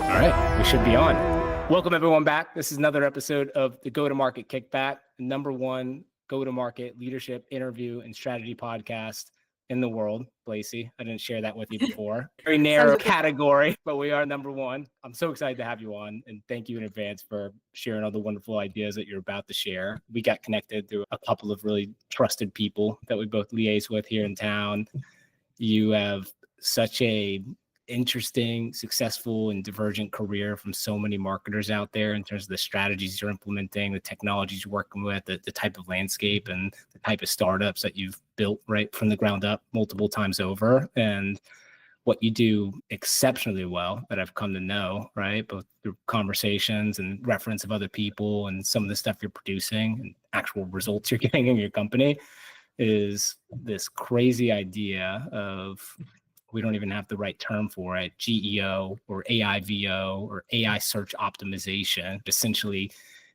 All right, we should be on. Welcome everyone back. This is another episode of the Go-to-Market Kickback, the #1 go-to-market leadership interview and strategy podcast in the world. Lacey, I didn't share that with you before. Very narrow category, but we are #1. I'm so excited to have you on, and thank you in advance for sharing all the wonderful ideas that you're about to share. We got connected through a couple of really trusted people that we both liaise with here in town. You have such a interesting, successful, and divergent career from so many marketers out there in terms of the strategies you're implementing, the technologies you're working with, the type of landscape and the type of startups that you've built right from the ground up multiple times over, and what you do exceptionally well that I've come to know, right? Both through conversations and reference of other people and some of the stuff you're producing and actual results you're getting in your company is this crazy idea of, we don't even have the right term for it, GEO or AIVO or AI search optimization, essentially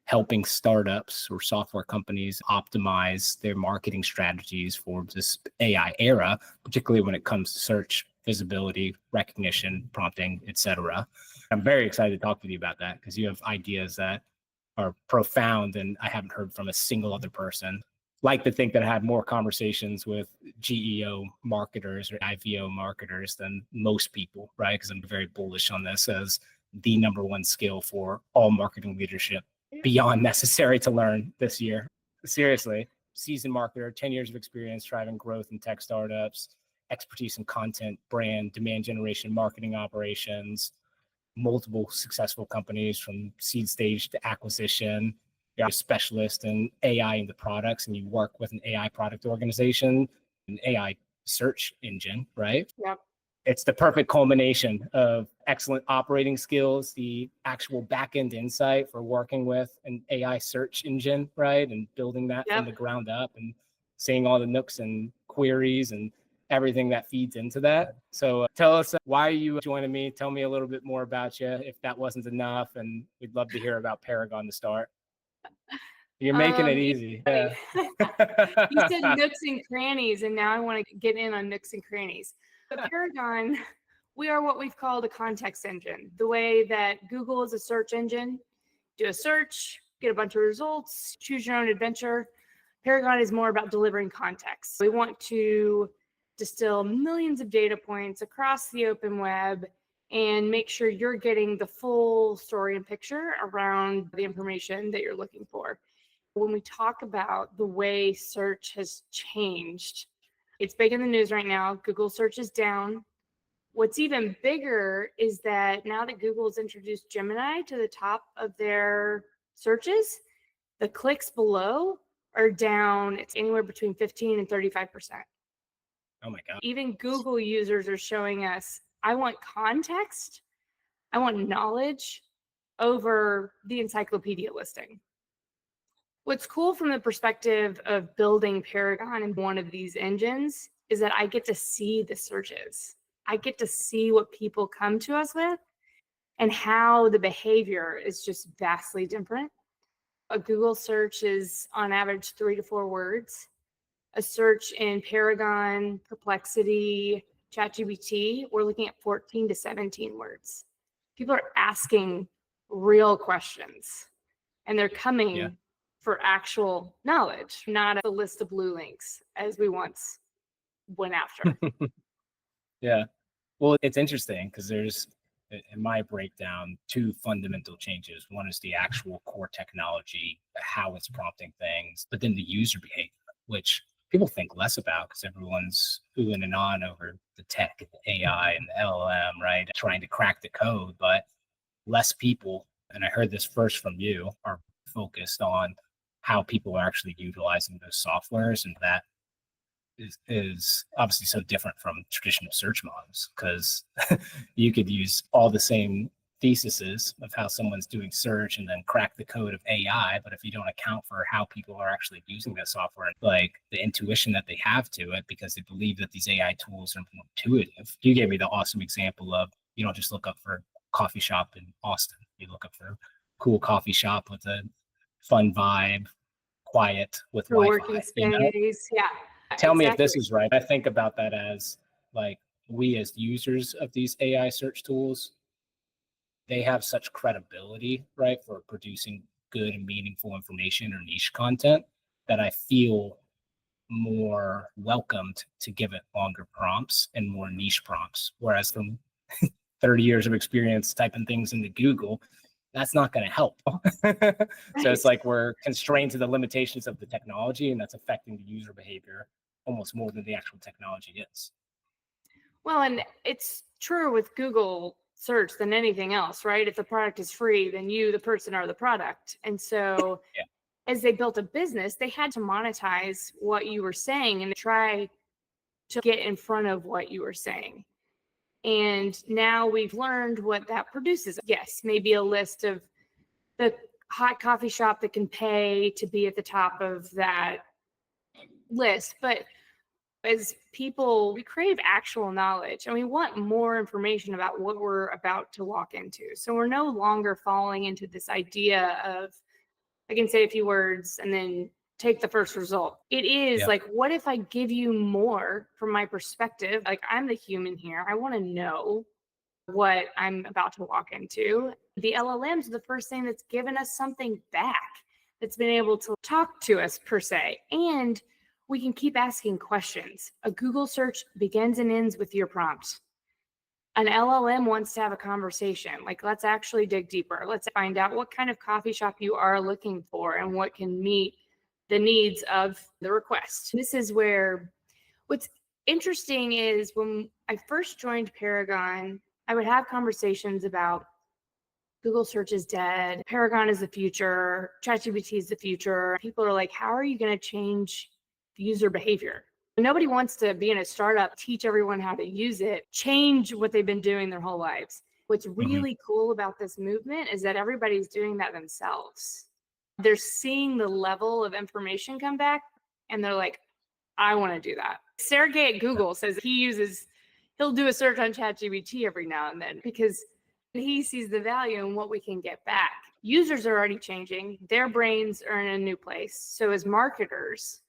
helping startups or software companies optimize their marketing strategies for this AI era, particularly when it comes to search, visibility, recognition, prompting, etc. I'm very excited to talk with you about that because you have ideas that are profound and I haven't heard from a single other person. Like to think that I had more conversations with GEO marketers or IVO marketers than most people, right? Because I'm very bullish on this as the #1 skill for all marketing leadership beyond necessary to learn this year. Seriously, seasoned marketer, 10 years of experience driving growth in tech startups, expertise in content, brand, demand generation, marketing operations, multiple successful companies from seed stage to acquisition. You're a specialist in AI into products, and you work with an AI product organization, an AI search engine, right? Yep. It's the perfect culmination of excellent operating skills, the actual back-end insight for working with an AI search engine, right? And building that from the ground up and seeing all the nooks and queries and everything that feeds into that. So tell us, why are you joining me? Tell me a little bit more about you, if that wasn't enough, and we'd love to hear about Perigon to start. You're making it easy. Yeah. You said nooks and crannies, and now I want to get in on nooks and crannies. At Perigon, we are what we've called a context engine. The way that Google is a search engine, do a search, get a bunch of results, choose your own adventure. Perigon is more about delivering context. We want to distill millions of data points across the open web and make sure you're getting the full story and picture around the information that you're looking for. When we talk about the way search has changed, it's big in the news right now. Google search is down. What's even bigger is that now that Google's introduced Gemini to the top of their searches, the clicks below are down. It's anywhere between 15 and 35%. Oh my God. Even Google users are showing us, I want context, I want knowledge over the encyclopedia listing. What's cool from the perspective of building Perigon in one of these engines is that I get to see the searches. I get to see what people come to us with and how the behavior is just vastly different. A Google search is on average 3 to 4 words. A search in Perigon, Perplexity, ChatGPT, we're looking at 14 to 17 words. People are asking real questions, and they're coming for actual knowledge, not a list of blue links as we once went after. Yeah. Well, it's interesting because there's, in my breakdown, 2 fundamental changes. One is the actual core technology, how it's prompting things, but then the user behavior, which people think less about because everyone's oohing and on over the tech and the AI and the LLM, right? Trying to crack the code, but less people, and I heard this first from you, are focused on how people are actually utilizing those softwares. And that is obviously so different from traditional search models because you could use all the same theses of how someone's doing search and then crack the code of AI. But if you don't account for how people are actually using that software, like the intuition that they have to it because they believe that these AI tools are more intuitive. You gave me the awesome example of, you don't just look up for coffee shop in Austin. You look up for cool coffee shop with a fun vibe, quiet with For Wi-Fi. working space, you know? yeah. Tell me if this is right. I think about that as like we as users of these AI search tools, they have such credibility, right, for producing good and meaningful information or niche content that I feel more welcomed to give it longer prompts and more niche prompts. Whereas from 30 years of experience typing things into Google, that's not going to help. So it's like we're constrained to the limitations of the technology, and that's affecting the user behavior almost more than the actual technology is. Well, and it's true with Google search than anything else, right? If the product is free, then you, the person, are the product. And so as they built a business, they had to monetize what you were saying and try to get in front of what you were saying. And now we've learned what that produces. Yes, maybe a list of the hot coffee shop that can pay to be at the top of that list. But as people, we crave actual knowledge and we want more information about what we're about to walk into. So we're no longer falling into this idea of, I can say a few words and then take the first result. It is like, what if I give you more from my perspective? Like, I'm the human here. I want to know what I'm about to walk into. The LLMs are the first thing that's given us something back, that's been able to talk to us per se. And we can keep asking questions. A Google search begins and ends with your prompt. An LLM wants to have a conversation. Like, let's actually dig deeper. Let's find out what kind of coffee shop you are looking for and what can meet the needs of the request. This is where what's interesting is when I first joined Perigon, I would have conversations about Google search is dead, Perigon is the future, ChatGPT is the future. People are like, how are you going to change user behavior? Nobody wants to be in a startup, teach everyone how to use it, change what they've been doing their whole lives. What's really cool about this movement is that everybody's doing that themselves. They're seeing the level of information come back and they're like, I want to do that. Sergey at Google says he'll do a search on ChatGPT every now and then because he sees the value in what we can get back. Users are already changing. Their brains are in a new place. So as marketers,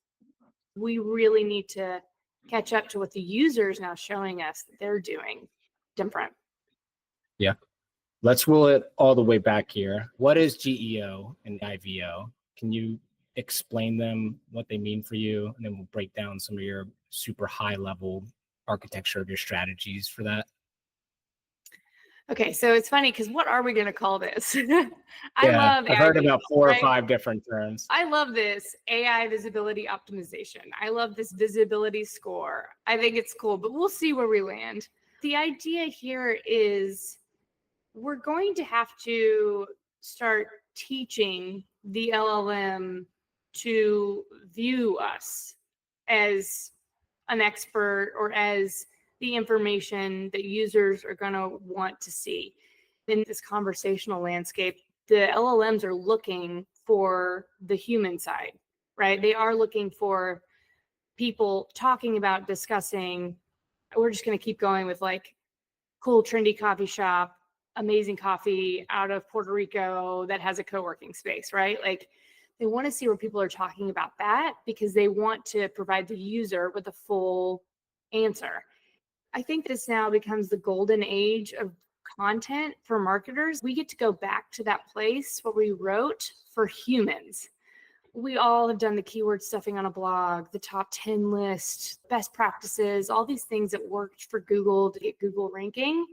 we really need to catch up to what the user is now showing us that they're doing different. Yeah. Let's roll it all the way back here. What is GEO and AIVO? Can you explain them, what they mean for you? And then we'll break down some of your super high level architecture of your strategies for that. Okay, so it's funny because what are we going to call this? I've heard about 4 right? or 5 different terms. I love this AI visibility optimization. I love this visibility score. I think it's cool, but we'll see where we land. The idea here is we're going to have to start teaching the LLM to view us as an expert or as the information that users are going to want to see. In this conversational landscape, the LLMs are looking for the human side, right? They are looking for people talking about, discussing. We're just going to keep going with like cool, trendy coffee shop, amazing coffee out of Puerto Rico that has a co-working space, right? Like they want to see where people are talking about that because they want to provide the user with a full answer. I think this now becomes the golden age of content for marketers. We get to go back to that place where we wrote for humans. We all have done the keyword stuffing on a blog, the top 10 list, best practices, all these things that worked for Google to get Google ranking.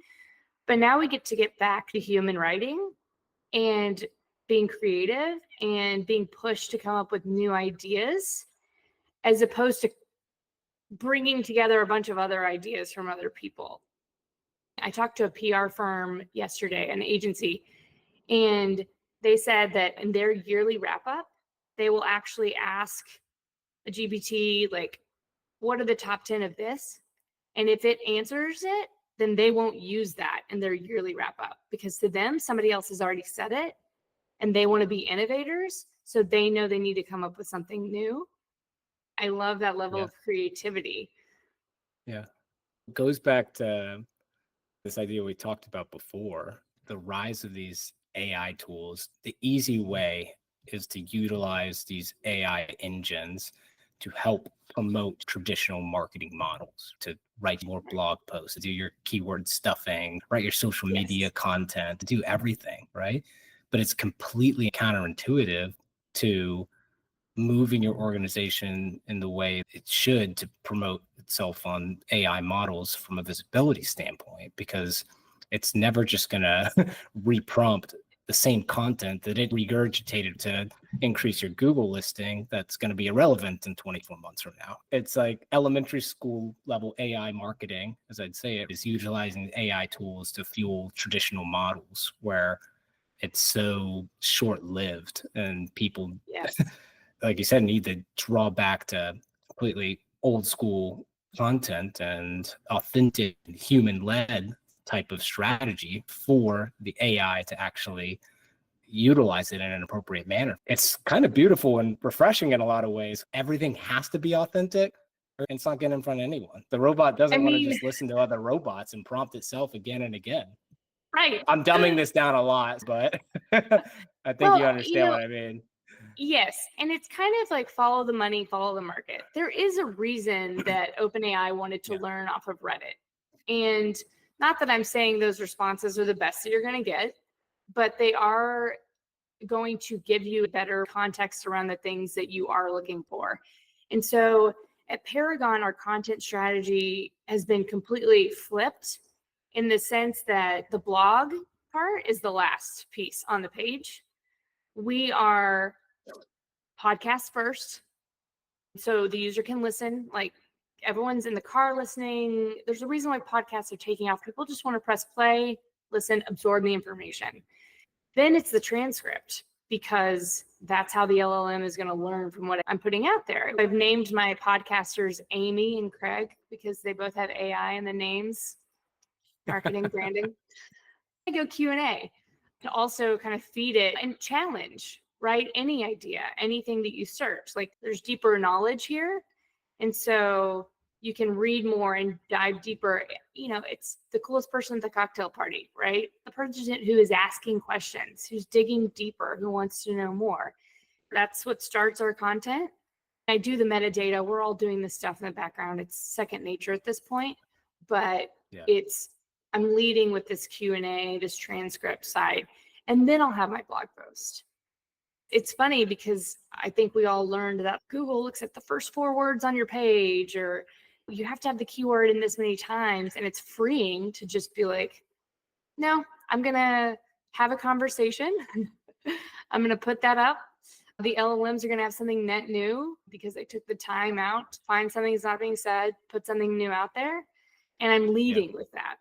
But now we get to get back to human writing and being creative and being pushed to come up with new ideas as opposed to bringing together a bunch of other ideas from other people. I talked to a PR firm yesterday, an agency, and they said that in their yearly wrap up, they will actually ask a GPT, like, what are the top 10 of this? And if it answers it, then they won't use that in their yearly wrap up because to them, somebody else has already said it and they want to be innovators. So they know they need to come up with something new. I love that level of creativity. Yeah. It goes back to this idea we talked about before, the rise of these AI tools. The easy way is to utilize these AI engines to help promote traditional marketing models, to write more blog posts, to do your keyword stuffing, write your social media content, to do everything, right? But it's completely counterintuitive to moving your organization in the way it should to promote itself on AI models from a visibility standpoint, because it's never just going to reprompt the same content that it regurgitated to increase your Google listing that's going to be irrelevant in 24 months from now. It's like elementary school level AI marketing, as I'd say it, is utilizing AI tools to fuel traditional models where it's so short-lived and people, like you said, need to draw back to completely old school content and authentic human-led type of strategy for the AI to actually utilize it in an appropriate manner. It's kind of beautiful and refreshing in a lot of ways. Everything has to be authentic. It's not getting in front of anyone. The robot doesn't want to just listen to other robots and prompt itself again and again. Right. I'm dumbing this down a lot, but I think you understand what I mean. Yes. And it's kind of like follow the money, follow the market. There is a reason that OpenAI wanted to learn off of Reddit. And not that I'm saying those responses are the best that you're going to get, but they are going to give you better context around the things that you are looking for. And so at Perigon, our content strategy has been completely flipped in the sense that the blog part is the last piece on the page. We are podcast first. So the user can listen, like everyone's in the car listening. There's a reason why podcasts are taking off. People just want to press play, listen, absorb the information. Then it's the transcript, because that's how the LLM is going to learn from what I'm putting out there. I've named my podcasters Amy and Craig because they both have AI in the names, marketing, branding. I go Q&A to also kind of feed it and challenge, right? Any idea, anything that you search, like there's deeper knowledge here. And so you can read more and dive deeper. You know, it's the coolest person at the cocktail party, right? The person who is asking questions, who's digging deeper, who wants to know more. That's what starts our content. I do the metadata. We're all doing this stuff in the background. It's second nature at this point, but I'm leading with this Q&A, this transcript side, and then I'll have my blog post. It's funny because I think we all learned that Google looks at the first 4 words on your page, or you have to have the keyword in this many times, and it's freeing to just be like, no, I'm going to have a conversation. I'm going to put that up. The LLMs are going to have something net new because they took the time out to find something that's not being said, put something new out there, and I'm leading with that.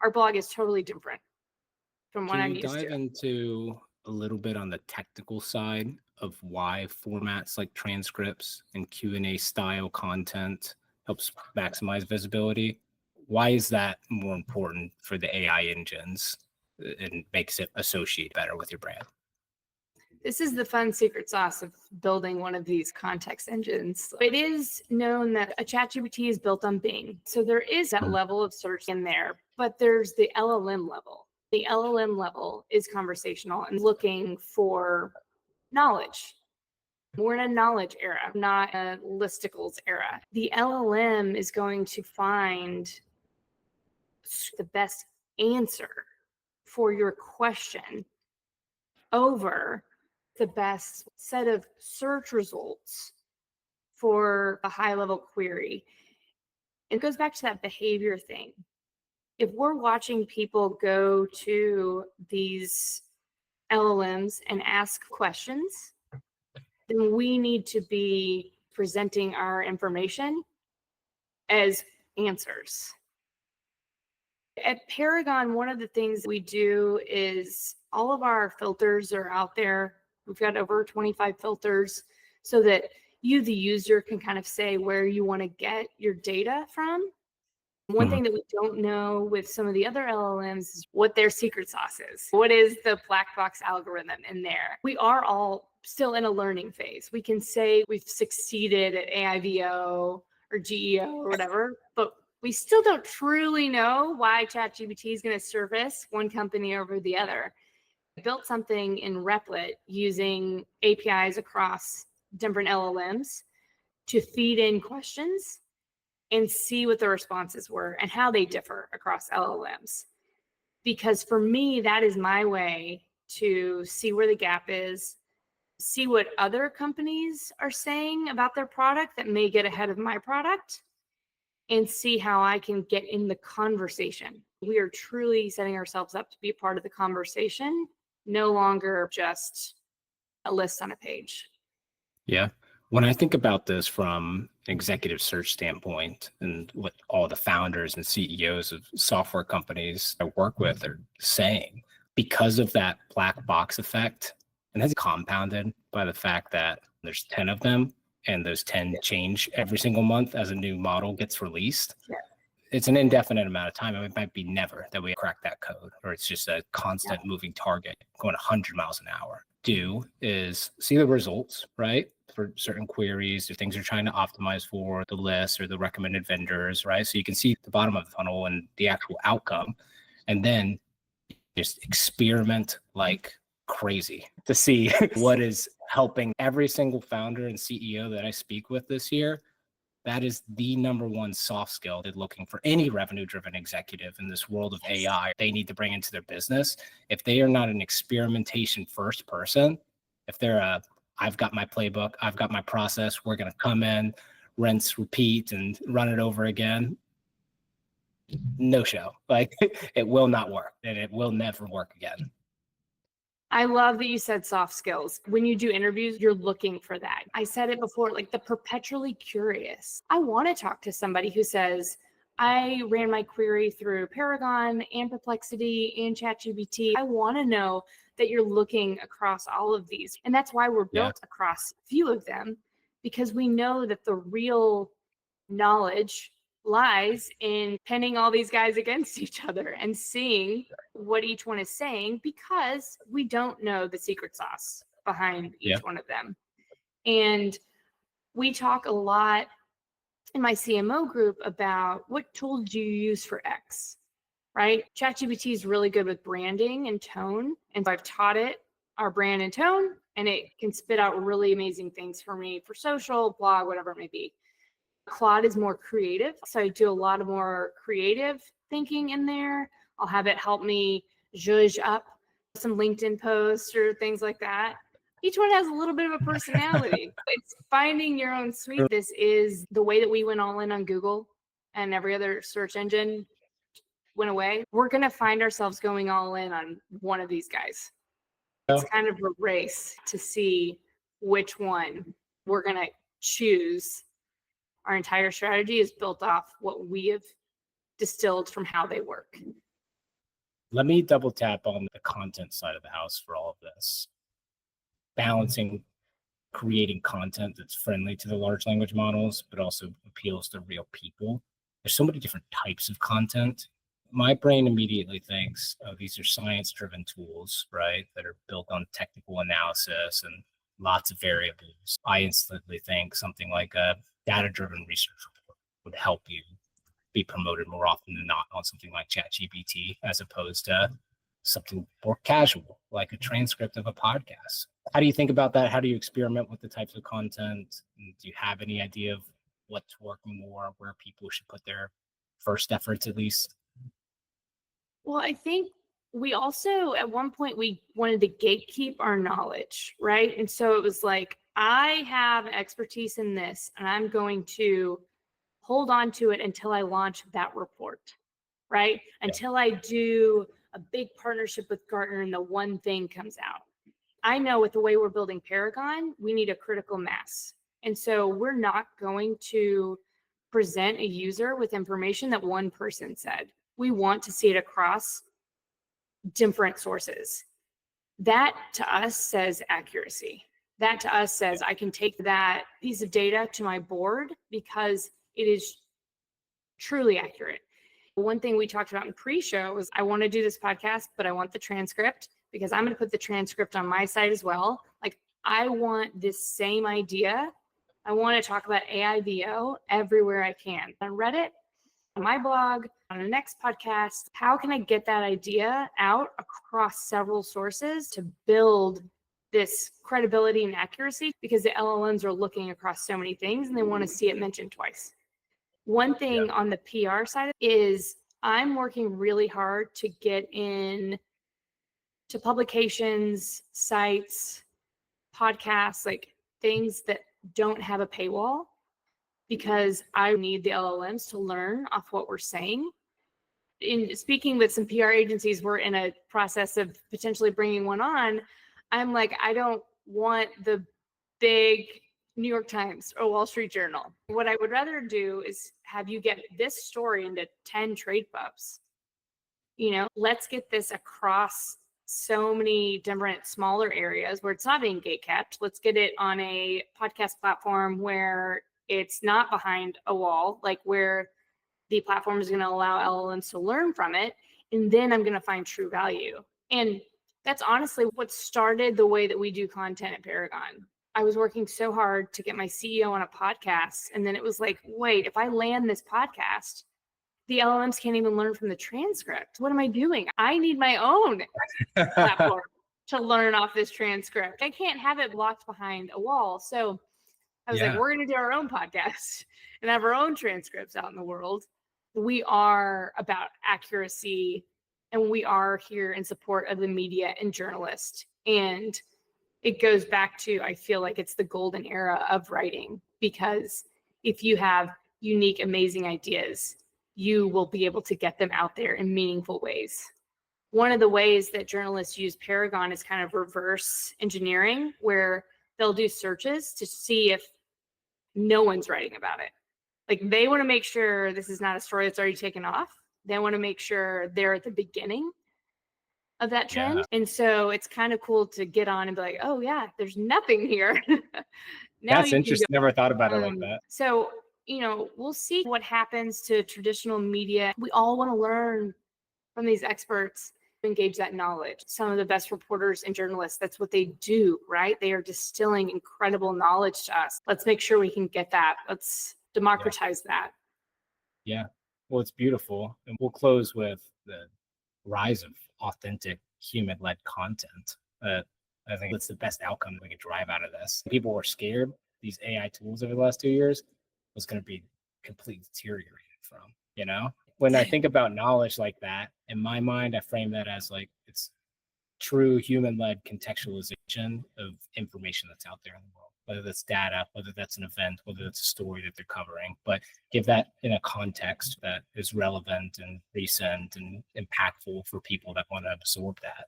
Our blog is totally different from what I'm used to. Can you dive into a little bit on the technical side of why formats like transcripts and Q&A style content helps maximize visibility? Why is that more important for the AI engines and makes it associate better with your brand? This is the fun secret sauce of building one of these context engines. It is known that a ChatGPT is built on Bing. So there is that level of search in there, but there's the LLM level. The LLM level is conversational and looking for knowledge. We're in a knowledge era, not a listicles era. The LLM is going to find the best answer for your question over the best set of search results for a high-level query. It goes back to that behavior thing. If we're watching people go to these LLMs and ask questions, then we need to be presenting our information as answers. At Perigon, one of the things we do is all of our filters are out there. We've got over 25 filters so that you, the user, can kind of say where you want to get your data from. One thing that we don't know with some of the other LLMs is what their secret sauce is. What is the black box algorithm in there? We are all still in a learning phase. We can say we've succeeded at AIVO or GEO or whatever, but we still don't truly know why ChatGPT is going to surface one company over the other. I built something in Replit using APIs across different LLMs to feed in questions and see what the responses were and how they differ across LLMs. Because for me, that is my way to see where the gap is, see what other companies are saying about their product that may get ahead of my product, and see how I can get in the conversation. We are truly setting ourselves up to be a part of the conversation, no longer just a list on a page. Yeah. When I think about this from an executive search standpoint and what all the founders and CEOs of software companies I work with are saying, because of that black box effect, and that's compounded by the fact that there's 10 of them and those 10 change every single month as a new model gets released. Yeah. It's an indefinite amount of time. It might be never that we crack that code, or it's just a constant moving target going 100 miles an hour. Do is see the results, right? For certain queries, if things are trying to optimize for the list or the recommended vendors, right? So you can see the bottom of the funnel and the actual outcome, and then just experiment like crazy to see what is helping every single founder and CEO that I speak with this year. That is the number one soft skill they're looking for any revenue-driven executive in this world of AI. They need to bring into their business. If they are not an experimentation first person, if they're I've got my playbook, I've got my process, we're going to come in, rinse, repeat, and run it over again, no show. Like it will not work, and it will never work again. I love that you said soft skills. When you do interviews, you're looking for that. I said it before, like the perpetually curious. I want to talk to somebody who says, I ran my query through Perigon and Perplexity and ChatGPT. I want to know that you're looking across all of these. And that's why we're built across a few of them, because we know that the real knowledge lies in pinning all these guys against each other and seeing what each one is saying, because we don't know the secret sauce behind each one of them. And we talk a lot in my CMO group about what tool do you use for X, right? ChatGPT is really good with branding and tone. And so I've taught it our brand and tone, and it can spit out really amazing things for me for social, blog, whatever it may be. Claude is more creative. So I do a lot of more creative thinking in there. I'll have it help me zhuzh up some LinkedIn posts or things like that. Each one has a little bit of a personality. It's finding your own sweet. This is the way that we went all in on Google and every other search engine went away. We're going to find ourselves going all in on one of these guys. It's kind of a race to see which one we're going to choose. Our entire strategy is built off what we have distilled from how they work. Let me double tap on the content side of the house for all of this. Balancing creating content that's friendly to the large language models, but also appeals to real people. There's so many different types of content. My brain immediately thinks, oh, these are science-driven tools, right, that are built on technical analysis and lots of variables. I instantly think something like a data-driven research report would help you be promoted more often than not on something like ChatGPT, as opposed to something more casual, like a transcript of a podcast. How do you think about that? How do you experiment with the types of content? And do you have any idea of what's working more, where people should put their first efforts at least? Well, I think we also, at one point, we wanted to gatekeep our knowledge, right? And so it was like, I have expertise in this, and I'm going to hold on to it until I launch that report, right? Until I do a big partnership with Gartner and the one thing comes out. I know with the way we're building Perigon, we need a critical mass. And so we're not going to present a user with information that one person said. We want to see it across different sources. That to us says accuracy. That to us says I can take that piece of data to my board because it is truly accurate. One thing we talked about in pre-show was I want to do this podcast, but I want the transcript because I'm going to put the transcript on my site as well. Like I want this same idea. I want to talk about AIVO everywhere I can. On Reddit, on my blog, on the next podcast, how can I get that idea out across several sources to build this credibility and accuracy because the LLMs are looking across so many things and they want to see it mentioned twice. One thing on the PR side is I'm working really hard to get in to publications, sites, podcasts, like things that don't have a paywall, because I need the LLMs to learn off what we're saying. In speaking with some PR agencies, we're in a process of potentially bringing one on. I'm like, I don't want the big New York Times or Wall Street Journal. What I would rather do is have you get this story into 10 trade pubs. Let's get this across so many different smaller areas where it's not being gatekept. Let's get it on a podcast platform where it's not behind a wall, like where the platform is going to allow LLMs to learn from it. And then I'm going to find true value. And that's honestly what started the way that we do content at Perigon. I was working so hard to get my CEO on a podcast. And then it was like, wait, if I land this podcast, the LLMs can't even learn from the transcript. What am I doing? I need my own platform to learn off this transcript. I can't have it blocked behind a wall. So I was like, we're going to do our own podcast and have our own transcripts out in the world. We are about accuracy, and we are here in support of the media and journalists. And it goes back to, I feel like it's the golden era of writing, because if you have unique, amazing ideas, you will be able to get them out there in meaningful ways. One of the ways that journalists use Perigon is kind of reverse engineering, where they'll do searches to see if no one's writing about it. Like, they want to make sure this is not a story that's already taken off. They want to make sure they're at the beginning of that trend. Yeah. And so it's kind of cool to get on and be like, oh yeah, there's nothing here. That's interesting. Never thought about it like that. So, we'll see what happens to traditional media. We all want to learn from these experts, engage that knowledge. Some of the best reporters and journalists, that's what they do, right? They are distilling incredible knowledge to us. Let's make sure we can get that. Let's democratize that. Yeah. Well, it's beautiful. And we'll close with the rise of authentic human-led content. I think that's the best outcome we could drive out of this. People were scared these AI tools over the last 2 years was going to be completely deteriorated from, When I think about knowledge like that, in my mind, I frame that as like, it's true human-led contextualization of information that's out there in the world, whether that's data, whether that's an event, whether that's a story that they're covering, but give that in a context that is relevant and recent and impactful for people that want to absorb that.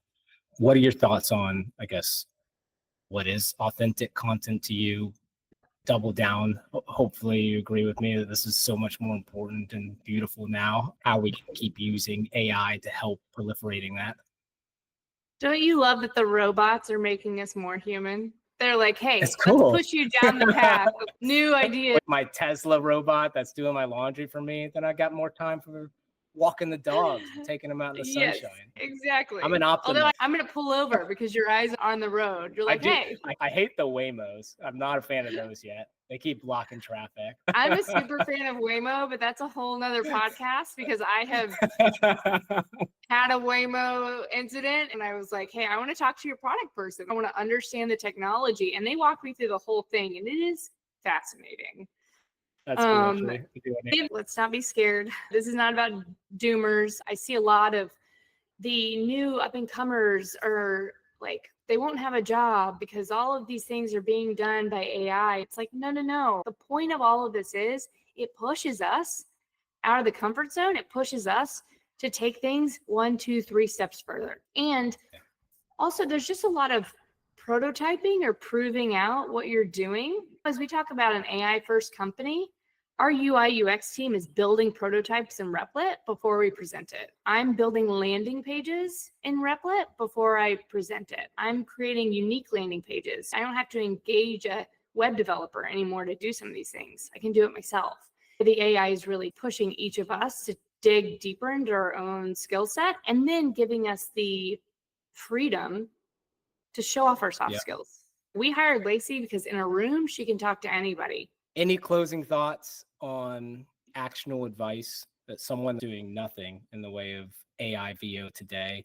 What are your thoughts on, I guess, what is authentic content to you? Double down. Hopefully you agree with me that this is so much more important and beautiful now, how we can keep using AI to help proliferating that. Don't you love that the robots are making us more human? They're like, hey, let's push you down the path of new ideas. My Tesla robot that's doing my laundry for me, then I got more time for walking the dogs and taking them out in the sunshine. Exactly. I'm an optimist. Although I'm going to pull over because your eyes are on the road. You're like, hey. I hate the Waymos. I'm not a fan of those yet. They keep blocking traffic. I'm a super fan of Waymo, but that's a whole nother podcast because I have had a Waymo incident and I was like, hey, I want to talk to your product person. I want to understand the technology. And they walked me through the whole thing, and it is fascinating. That's cool, let's not be scared. This is not about doomers. I see a lot of the new up and comers are like, they won't have a job because all of these things are being done by AI. It's like, no. The point of all of this is it pushes us out of the comfort zone. It pushes us to take things 1, 2, 3 steps further. And also there's just a lot of prototyping or proving out what you're doing. As we talk about an AI first company, our UI UX team is building prototypes in Replit before we present it. I'm building landing pages in Replit before I present it. I'm creating unique landing pages. I don't have to engage a web developer anymore to do some of these things. I can do it myself. The AI is really pushing each of us to dig deeper into our own skill set and then giving us the freedom to show off our soft skills. We hired Lacey because in a room, she can talk to anybody. Any closing thoughts on actionable advice that someone doing nothing in the way of AIVO today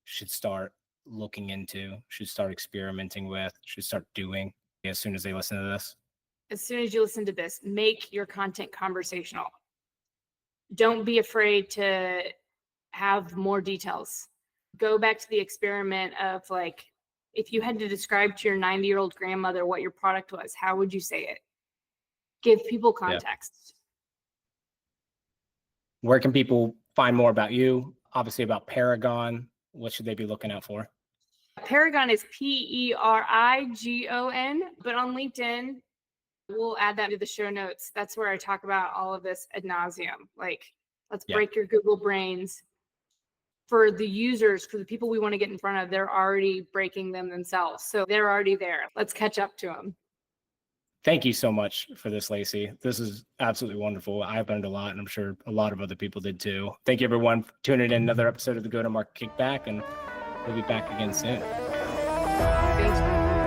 should start looking into, should start experimenting with, should start doing as soon as they listen to this? As soon as you listen to this, make your content conversational. Don't be afraid to have more details. Go back to the experiment of like, if you had to describe to your 90-year-old grandmother what your product was, how would you say it? Give people context. Where can people find more about you? Obviously about Perigon. What should they be looking out for? Perigon is Perigon, but on LinkedIn, we'll add that to the show notes. That's where I talk about all of this ad nauseum. Like, let's break your Google brains. For the users, for the people we want to get in front of, they're already breaking them themselves. So they're already there. Let's catch up to them. Thank you so much for this, Lacey. This is absolutely wonderful. I've learned a lot, and I'm sure a lot of other people did too. Thank you, everyone, for tuning in another episode of the Go to Market Kickback, and we'll be back again soon. Thanks.